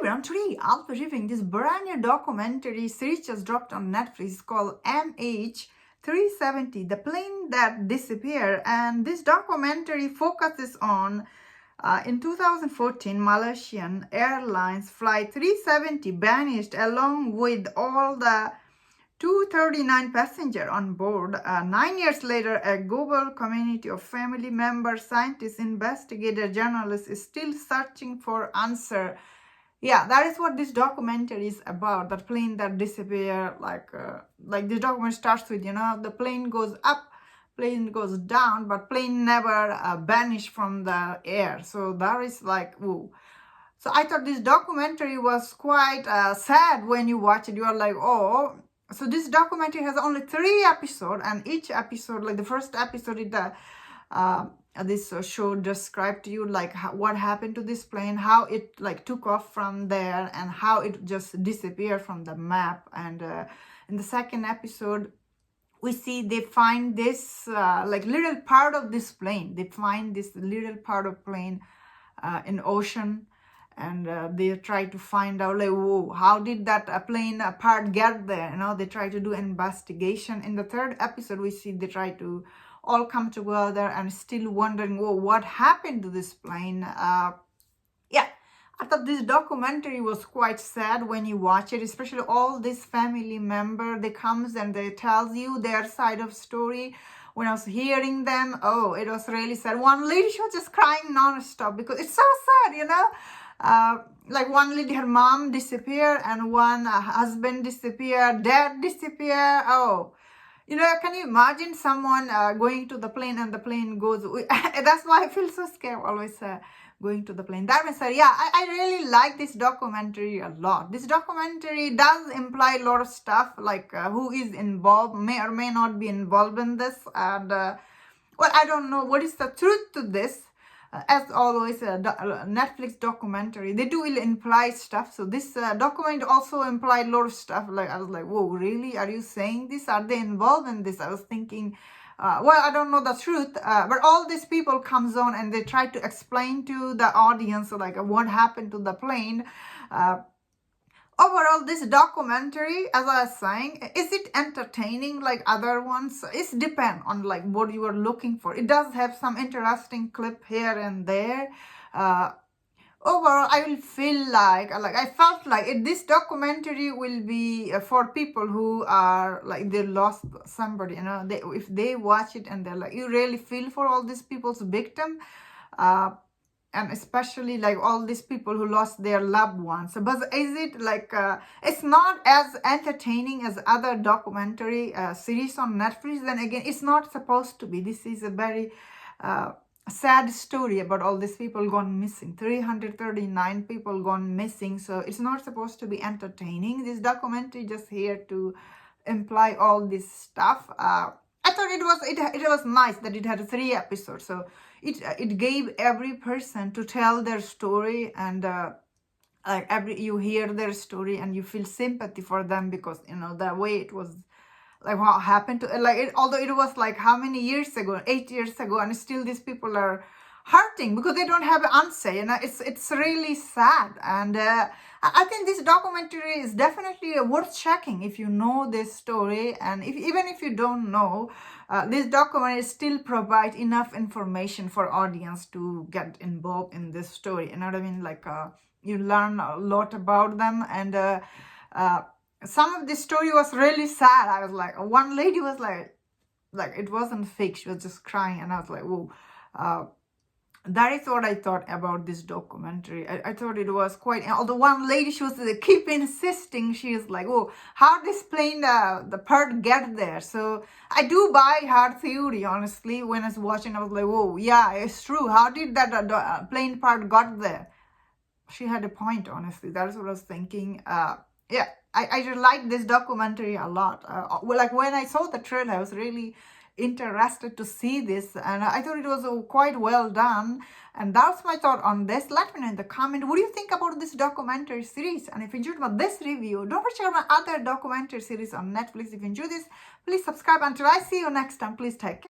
everyone, today I'll be reviewing this brand new documentary series just dropped on Netflix. It's called MH370 The Plane That Disappeared, and this documentary focuses on in 2014 Malaysian Airlines Flight 370 vanished along with all the 239 passengers on board. 9 years later, a global community of family members, scientists, investigators, journalists is still searching for answer. Yeah, that is what this documentary is about. That plane that disappeared, like this documentary starts with, the plane goes up, plane goes down, but plane never vanished from the air. So that is like, whoa. So I thought this documentary was quite sad when you watch it. You are like, oh. So this documentary has only 3 episodes, and each episode, like the first episode, this show described to you like what happened to this plane, how it like took off from there, and how it just disappeared from the map. And in the second episode, we see they find this like little part of this plane. They find this little part of plane in ocean. And they try to find out, like, whoa, how did that plane part get there? They try to do investigation. In the third episode, we see they try to all come together and still wondering, whoa, what happened to this plane? Yeah, I thought this documentary was quite sad when you watch it, especially all this family member, they comes and they tells you their side of story. When I was hearing them, oh, it was really sad. One lady, she was just crying non-stop because it's so sad, like one lady, her mom disappeared, and one husband disappeared, dad disappeared. Oh, can you imagine someone going to the plane and the plane goes? That's why I feel so scared always going to the plane. That means, yeah, I really like this documentary a lot. This documentary does imply a lot of stuff, like who is involved, may or may not be involved in this. And, well, I don't know what is the truth to this. As always, Netflix documentary, they do imply stuff. So this document also implied a lot of stuff. Like, I was like, whoa, really? Are you saying this? Are they involved in this? I was thinking, well, I don't know the truth. But all these people comes on and they try to explain to the audience, like, what happened to the plane. Overall, this documentary, as I was saying, is it entertaining like other ones? It depends on like what you are looking for. It does have some interesting clip here and there. Overall, I will feel like I felt like this documentary will be for people who are like they lost somebody. If they watch it and they're like, you really feel for all these people's victim. And especially like all these people who lost their loved ones. But is it like, it's not as entertaining as other documentary series on Netflix. Then again, it's not supposed to be. This is a very sad story about all these people gone missing. 339 people gone missing. So it's not supposed to be entertaining. This documentary just here to imply all this stuff. I thought it was nice that it had 3 episodes. So it gave every person to tell their story, and like you hear their story and you feel sympathy for them because the way it was, like what happened to although it was like how many years ago, 8 years ago, and still these people are hurting because they don't have an answer. It's really sad. And I think this documentary is definitely worth checking if you know this story, and even if you don't know, this documentary still provides enough information for audience to get involved in this story. You know what I mean? Like you learn a lot about them, and some of this story was really sad. I was like, one lady was like it wasn't fake, she was just crying, and I was like, whoa. That is what I thought about this documentary. I thought it was quite, although one lady, she was keep insisting, she is like, oh, how this plane, the part get there? So I do buy her theory, honestly. When I was watching, I was like, whoa, yeah, it's true. How did that plane part got there? She had a point, honestly. That's what I was thinking. Yeah, I just like this documentary a lot. Like when I saw the trailer, I was really interested to see this, and I thought it was quite well done. And that's my thought on this. Let me know in the comment, what do you think about this documentary series? And if you enjoyed about this review, don't forget to check out my other documentary series on Netflix. If you enjoyed this, please subscribe. Until I see you next time, please take care.